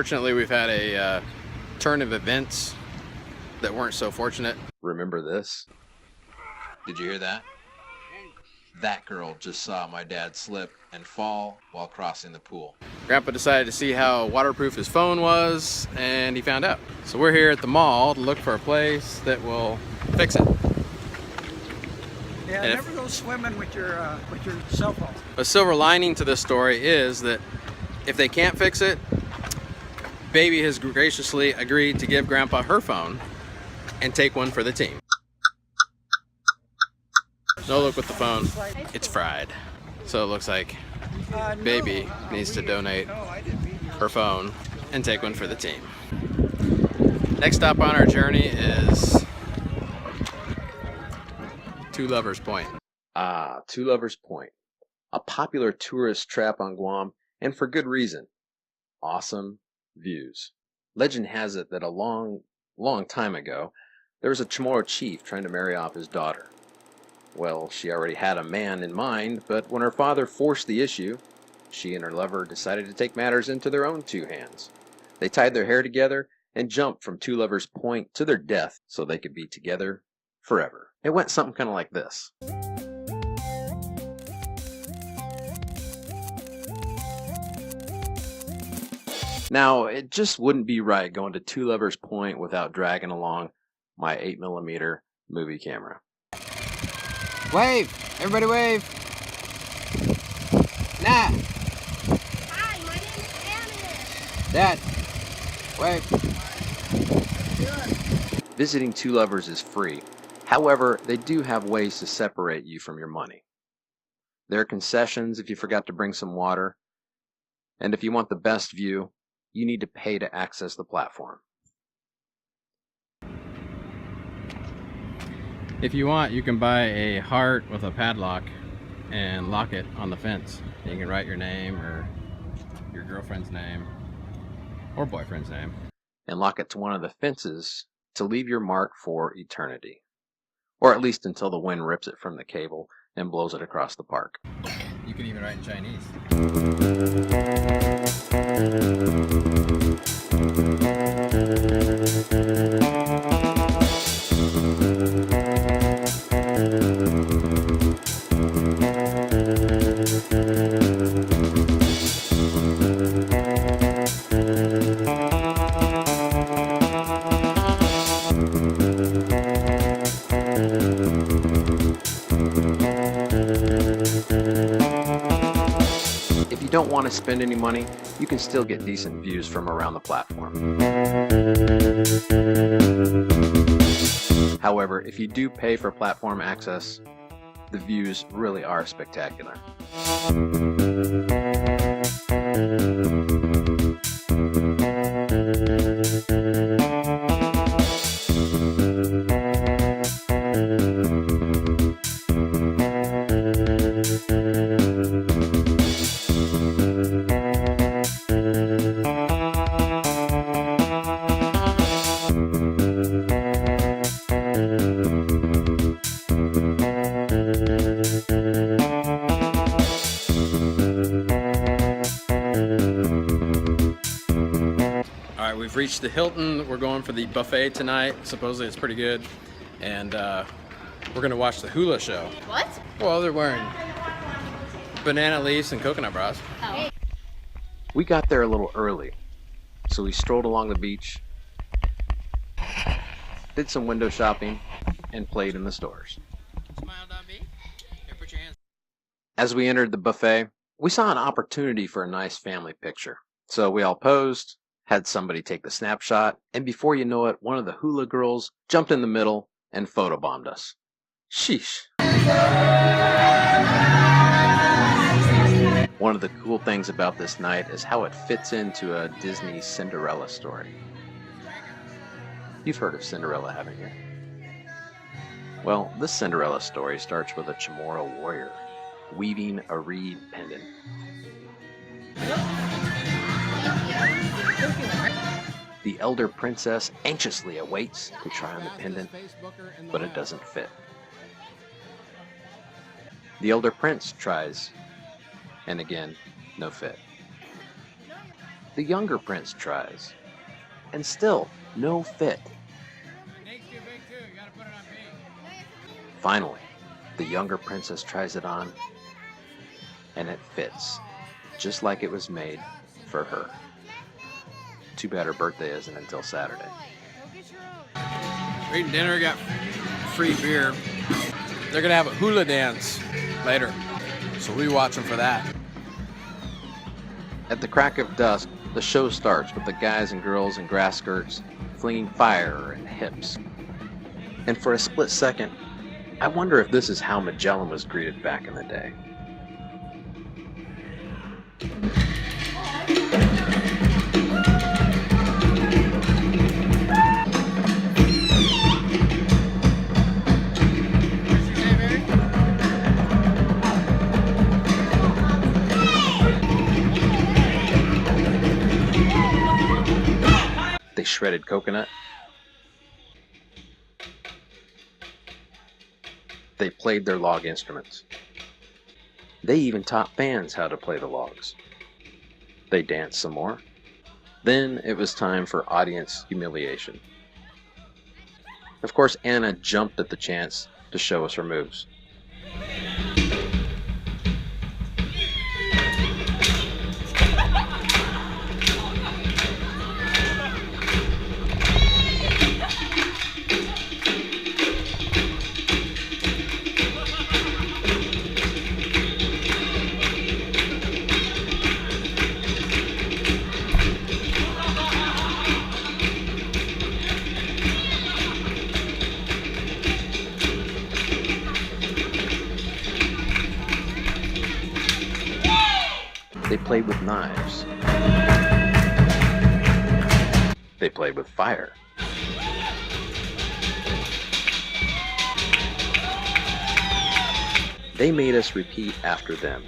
Unfortunately, we've had a turn of events that weren't so fortunate. Remember this? Did you hear that? That girl just saw my dad slip and fall while crossing the pool. Grandpa decided to see how waterproof his phone was, and he found out. So we're here at the mall to look for a place that will fix it. Yeah, And never go swimming with your cell phone. A silver lining to this story is that if they can't fix it, Baby has graciously agreed to give Grandpa her phone and take one for the team. No look with the phone, it's fried. So it looks like Baby needs to donate her phone and take one for the team. Next stop on our journey is Two Lovers Point. Ah, Two Lovers Point. A popular tourist trap on Guam, and for good reason. Awesome views. Legend has it that a long time ago, there was a Chamorro chief trying to marry off his daughter. Well, she already had a man in mind, but when her father forced the issue, she and her lover decided to take matters into their own two hands. They tied their hair together and jumped from Two Lovers Point to their death so they could be together forever. It went something kind of like this. Now, it just wouldn't be right going to Two Lovers Point without dragging along my 8mm movie camera. Wave! Everybody wave! Nah! Hi, my name is Anna. Dad! Wave! Visiting Two Lovers is free. However, they do have ways to separate you from your money. There are concessions if you forgot to bring some water, and if you want the best view, you need to pay to access the platform. If you want, you can buy a heart with a padlock and lock it on the fence. You can write your name or your girlfriend's name or boyfriend's name. And lock it to one of the fences to leave your mark for eternity. Or at least until the wind rips it from the cable and blows it across the park. You can even write in Chinese. If you don't want to spend any money, you can still get decent views from around the platform. However, if you do pay for platform access, the views really are spectacular. Alright, we've reached the Hilton. We're going for the buffet tonight. Supposedly it's pretty good. And we're going to watch the hula show. What? Well, they're wearing banana leaves and coconut bras. Oh. We got there a little early, so we strolled along the beach, did some window shopping, and played in the stores. Here, put your hands. As we entered the buffet, we saw an opportunity for a nice family picture. So we all posed, had somebody take the snapshot, and before you know it, one of the hula girls jumped in the middle and photobombed us. Sheesh. One of the cool things about this night is how it fits into a Disney Cinderella story. You've heard of Cinderella, haven't you? Well, this Cinderella story starts with a Chamorro warrior weaving a reed pendant. The elder princess anxiously awaits to try on the pendant, but it doesn't fit. The elder prince tries, and again, no fit. The younger prince tries, and still no fit. Finally, the younger princess tries it on, and it fits, just like it was made for her. Too bad her birthday isn't until Saturday. We're eating dinner, got free beer. They're gonna have a hula dance later, so we watch them for that. At the crack of dusk, the show starts with the guys and girls in grass skirts flinging fire and hips. And for a split second, I wonder if this is how Magellan was greeted back in the day. They shredded coconut. They played their log instruments. They even taught fans how to play the logs. They danced some more. Then it was time for audience humiliation. Of course, Anna jumped at the chance to show us her moves. They played with knives. They played with fire. They made us repeat after them.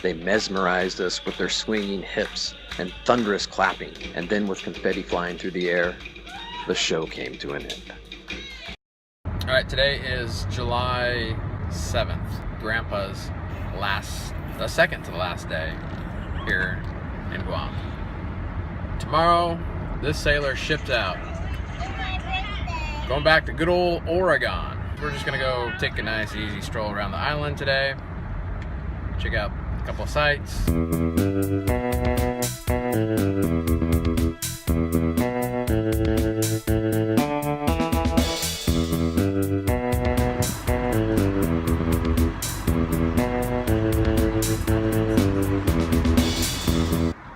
They mesmerized us with their swinging hips and thunderous clapping, and then with confetti flying through the air, the show came to an end. All right, today is July 7th, Grandpa's the second to the last day here in Guam. Tomorrow, this sailor shipped out, going back to good old Oregon. We're just gonna go take a nice easy stroll around the island today, check out a couple of sites.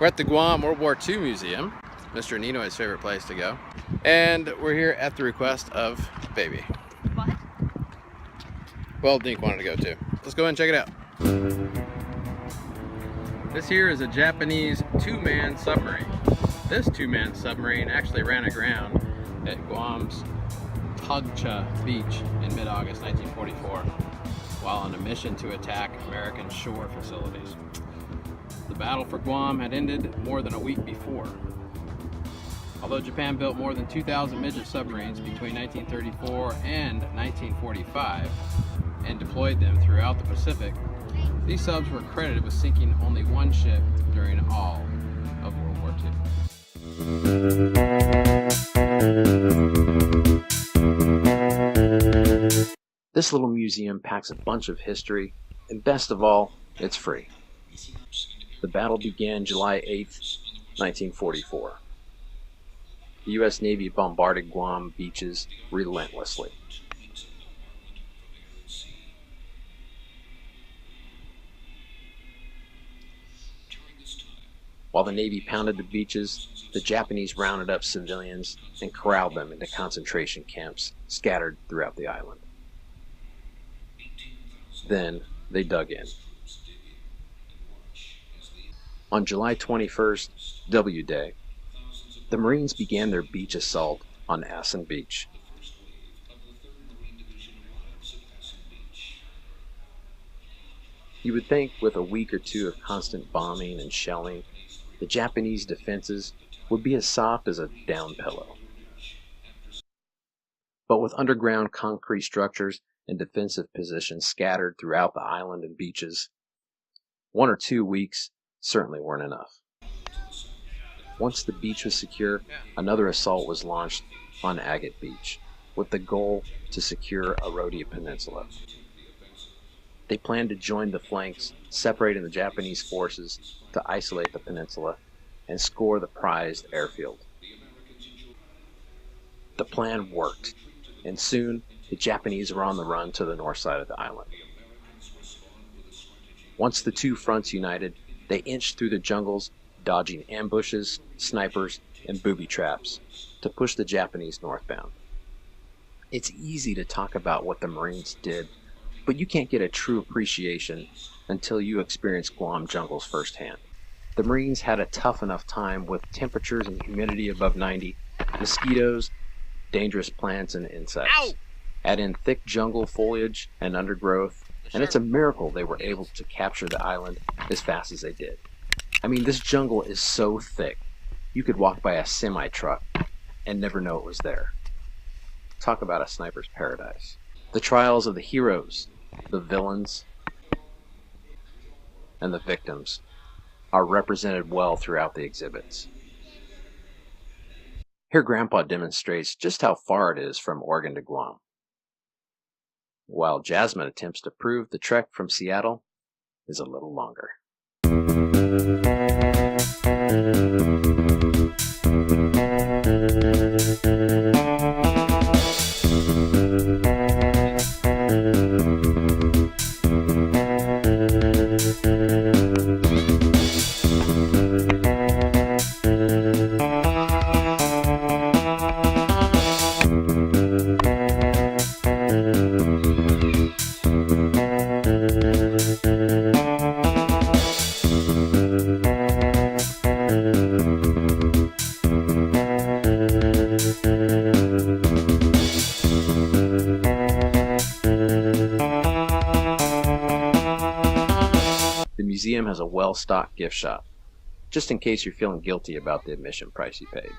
We're at the Guam World War II Museum, Mr. Ninoy's favorite place to go. And we're here at the request of Baby. What? Well, Dink wanted to go too. Let's go ahead and check it out. This here is a Japanese two-man submarine. This two-man submarine actually ran aground at Guam's Tugcha Beach in mid-August 1944 while on a mission to attack American shore facilities. The battle for Guam had ended more than a week before. Although Japan built more than 2,000 midget submarines between 1934 and 1945 and deployed them throughout the Pacific, these subs were credited with sinking only one ship during all of World War II. This little museum packs a bunch of history, and best of all, it's free. The battle began July 8th, 1944. The U.S. Navy bombarded Guam beaches relentlessly. While the Navy pounded the beaches, the Japanese rounded up civilians and corralled them into concentration camps scattered throughout the island. Then they dug in. On July 21st, W Day, the Marines began their beach assault on Assen Beach. You would think with a week or two of constant bombing and shelling, the Japanese defenses would be as soft as a down pillow. But with underground concrete structures and defensive positions scattered throughout the island and beaches, 1 or 2 weeks certainly weren't enough. Once the beach was secure, another assault was launched on Agate Beach, with the goal to secure Arodia Peninsula. They planned to join the flanks, separating the Japanese forces to isolate the peninsula and score the prized airfield. The plan worked, and soon the Japanese were on the run to the north side of the island. Once the two fronts united, they inched through the jungles, dodging ambushes, snipers, and booby traps to push the Japanese northbound. It's easy to talk about what the Marines did, but you can't get a true appreciation until you experience Guam jungles firsthand. The Marines had a tough enough time with temperatures and humidity above 90, mosquitoes, dangerous plants, and insects. Ow! Add in thick jungle foliage and undergrowth, and it's a miracle they were able to capture the island as fast as they did. I mean, this jungle is so thick, you could walk by a semi-truck and never know it was there. Talk about a sniper's paradise. The trials of the heroes, the villains, and the victims are represented well throughout the exhibits. Here Grandpa demonstrates just how far it is from Oregon to Guam, while Jasmine attempts to prove the trek from Seattle is a little longer. The museum has a well-stocked gift shop, just in case you're feeling guilty about the admission price you paid.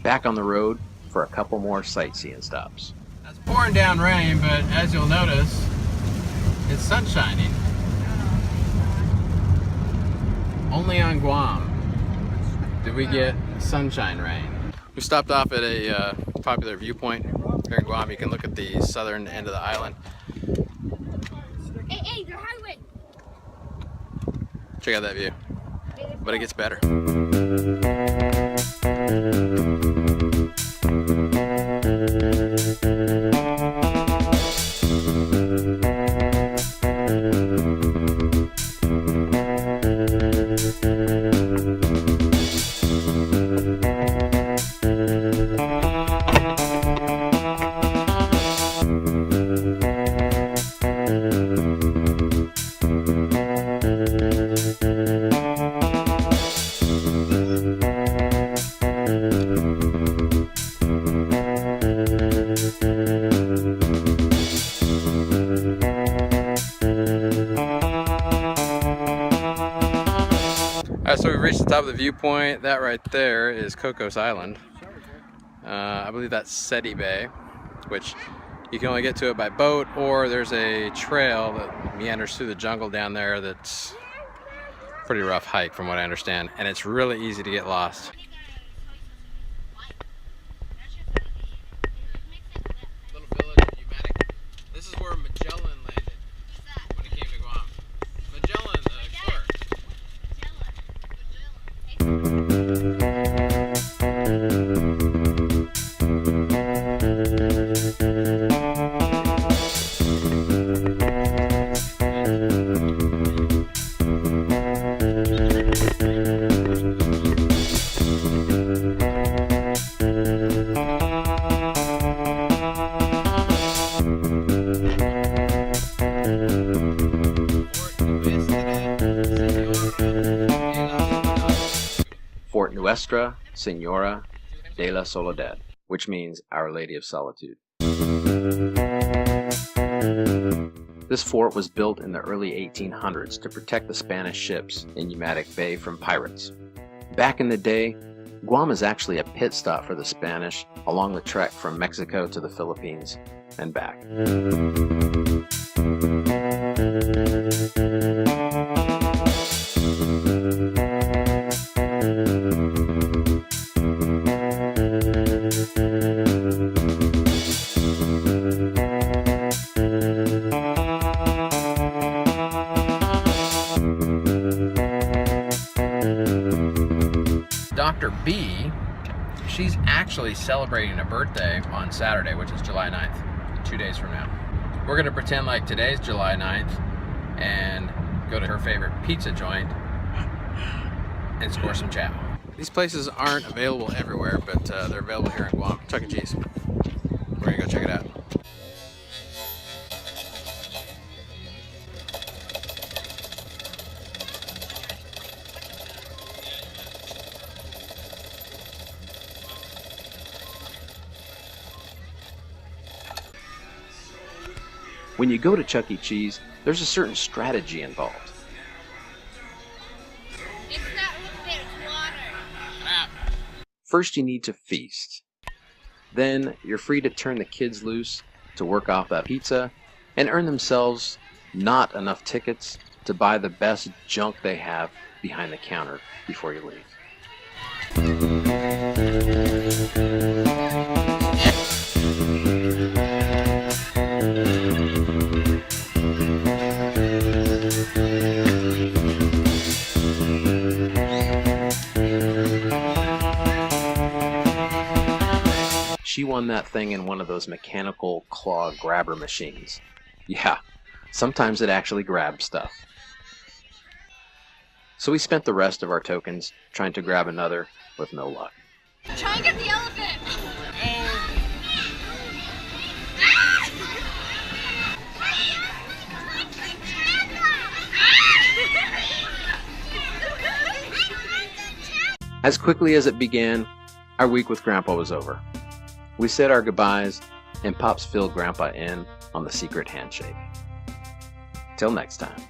Back on the road for a couple more sightseeing stops. It's pouring down rain, but as you'll notice, it's sun shining. Only on Guam did we get sunshine rain. We stopped off at a popular viewpoint here in Guam. You can look at the southern end of the island. Hey, they're highway. Check out that view. But it gets better. Alright, so we've reached the top of the viewpoint. That right there is Cocos Island. I believe that's Seti Bay, which you can only get to it by boat, or there's a trail that meanders through the jungle down there that's a pretty rough hike from what I understand, and it's really easy to get lost. Little village of Umatic. This is where Magellan landed when he came to Guam. Magellan, the explorer. Fort Nuestra, Senora de la Soledad. which means Our Lady of Solitude. This fort was built in the early 1800s to protect the Spanish ships in Umatic Bay from pirates. Back in the day, Guam is actually a pit stop for the Spanish along the trek from Mexico to the Philippines and back. Dr. B, she's actually celebrating a birthday on Saturday, which is July 9th, 2 days from now. We're gonna pretend like today's July 9th and go to her favorite pizza joint and score some chow. These places aren't available everywhere, but they're available here in Guam. Chuck E. Cheese. We're gonna go check it out. When you go to Chuck E. Cheese, there's a certain strategy involved. It's not with it, it's water. First, you need to feast. Then, you're free to turn the kids loose to work off that pizza and earn themselves not enough tickets to buy the best junk they have behind the counter before you leave. She won that thing in one of those mechanical claw grabber machines. Yeah, sometimes it actually grabs stuff. So we spent the rest of our tokens trying to grab another with no luck. Try and get the elephant. As quickly as it began, our week with Grandpa was over. We said our goodbyes, and Pops filled Grandpa in on the secret handshake. Till next time.